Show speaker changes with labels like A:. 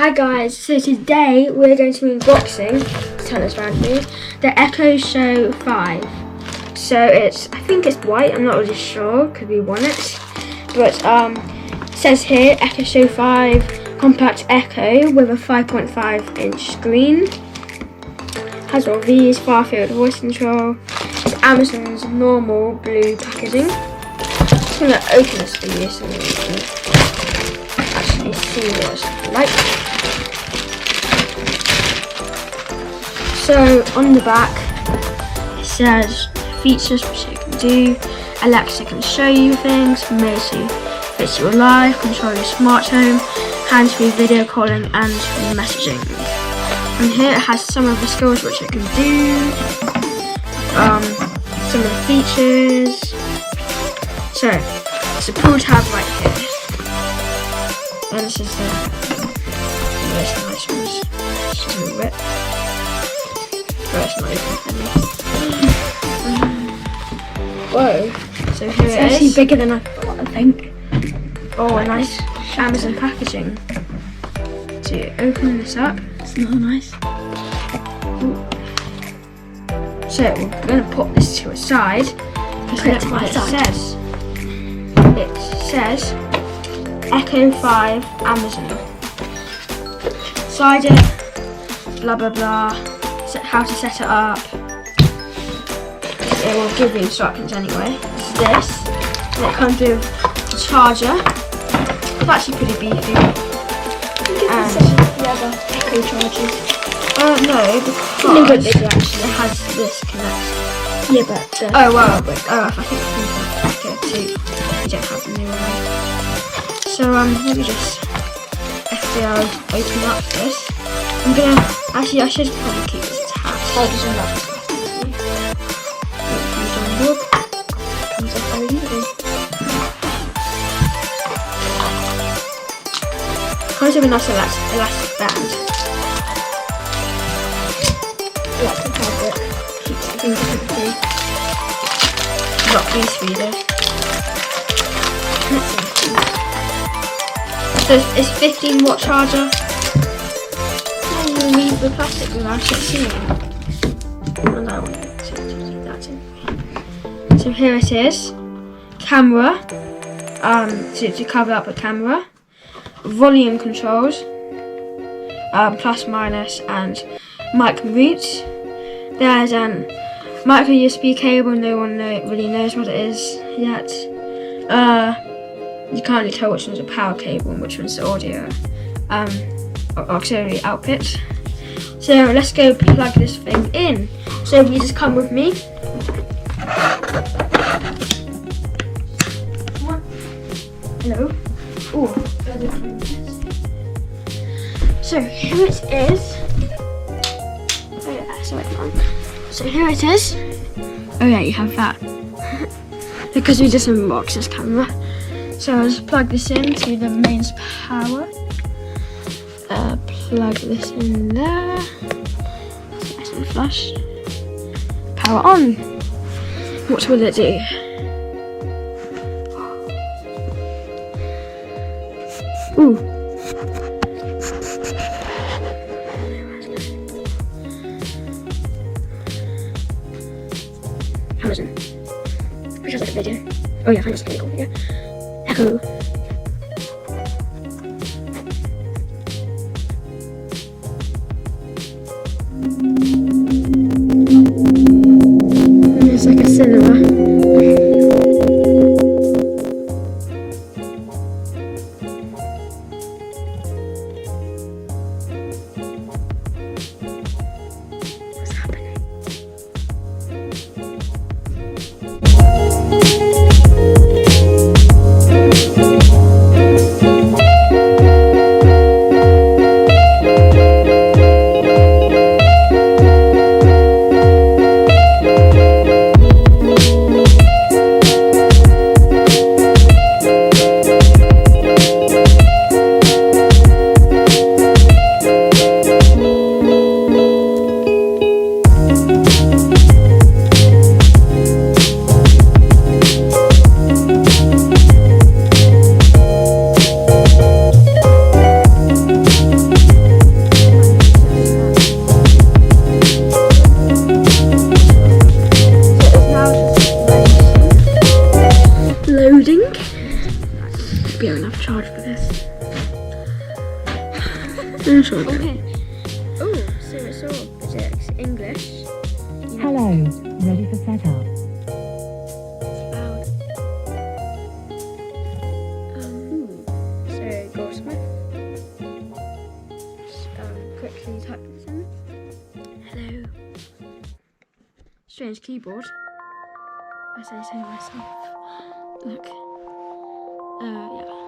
A: Hi guys, so today we're going to be unboxing, tell us around me, the Echo Show 5. So I think it's white, I'm not really sure, could be walnut. But it says here, Echo Show 5 Compact Echo with a 5.5 inch screen. Has all these, far field voice control. It's Amazon's normal blue packaging. I'm going to open this for you so you can actually see what it's like. So on the back it says features which you can do. Alexa can show you things, Mosey fits your life, control your smart home, hands-free video calling and messaging. And here it has some of the skills which it can do, some of the features. So it's a pull tab right here, and this is the most nice ones. Just move it. It's not even Whoa. So here
B: it's
A: it
B: actually
A: is.
B: bigger than I thought, I think.
A: Oh, a nice Amazon packaging. So you open this up.
B: It's not nice.
A: Ooh. So we're going to put this to a side.
B: Put it to my side.
A: It says Echo 5 Amazon. Slide it, blah blah blah. How to set it up. It will give you instructions anyway. It's this, and it comes with a charger. It's actually pretty beefy. And
B: the other Echo chargers.
A: no, because it actually has this connect.
B: Yeah, but
A: oh well, I think it's okay too. You don't have the new one. So let me just open up this. I'm gonna actually I should probably keep this attached.
B: I'll just unlock this.
A: Comes off very easily. Comes with a nice elastic band.
B: Electric fabric.
A: Keeps the things free. Not these three though. So it's 15-watt charger. Leave the plastic without it seeing. And I want to do that too. So here it is. Camera. To cover up a camera. Volume controls. Plus, minus, and mic mute. There's an micro USB cable. No one really knows what it is yet. You can't really tell which one's a power cable and which one's the audio auxiliary output. So let's go plug this thing in. So you just come with me. Hello. Oh. So here it is. Oh yeah, sorry, Mum. So here it is. Oh yeah, you have that. Because we just unboxed this camera. So I'll just plug this into the mains power. Plug this in there. Nice and flush. Power on. What will it do? Ooh. Amazon. Which has like a video. Oh yeah, I find this really cool video. Echo. It's like a cinema. What's happening?
C: Ready for setup.
A: Loud. So Goldsmith. Quickly type this in. Hello. Strange keyboard. I say so myself. Look. Yeah.